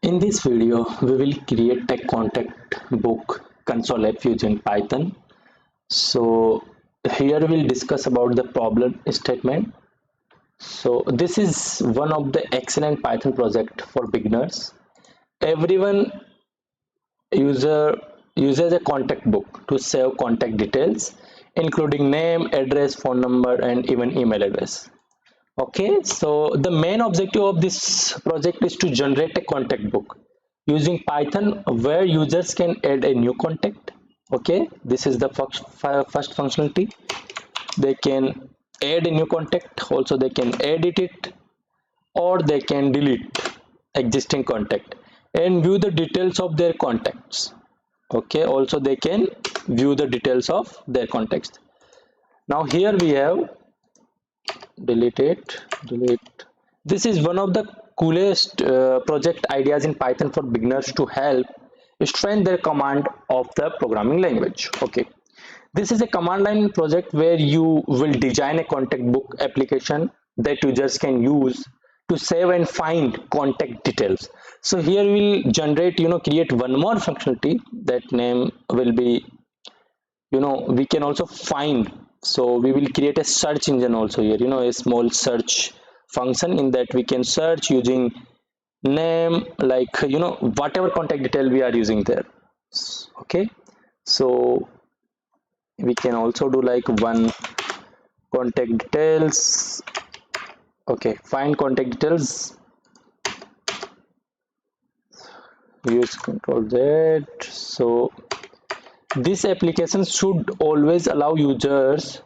In this video, we will create a contact book console app using Python. So here we'll discuss about the problem statement. So this is one of the excellent Python project for beginners. Everyone user uses a contact book to save contact details, including name, address, phone number, and even email address. Okay, so the main objective of this project is to generate a contact book using Python where users can add a new contact. Okay, this is the first functionality. They can add a new contact, also they can edit it, or they can delete existing contact and view the details of their contacts. Okay, also they can view the details of their contacts. Now here we have delete. This is one of the coolest project ideas in Python for beginners to help strengthen their command of the programming language. Okay, this is a command line project where you will design a contact book application that users can use to save and find contact details. So here we'll generate, create one more functionality. That name will be, we can also find. So we will create a search engine also here, a small search function in that we can search using name, like whatever contact detail we are using there. Okay, so we can also do like one contact details. Okay, find contact details, use control Z. So this application should always allow users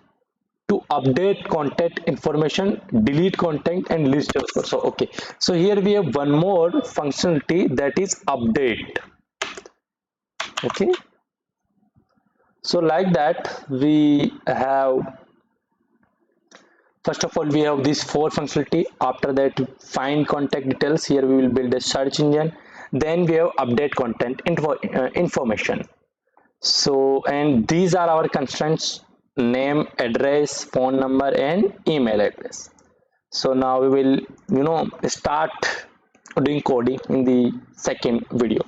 to update contact information, delete content, and list of. So okay, so here we have one more functionality, that is update. Okay, so like that we have, first of all we have these four functionality. After that, find contact details, here we will build a search engine. Then we have update content information. So, and these are our constraints: name, address, phone number, and email address. So now we will start doing coding in the second video.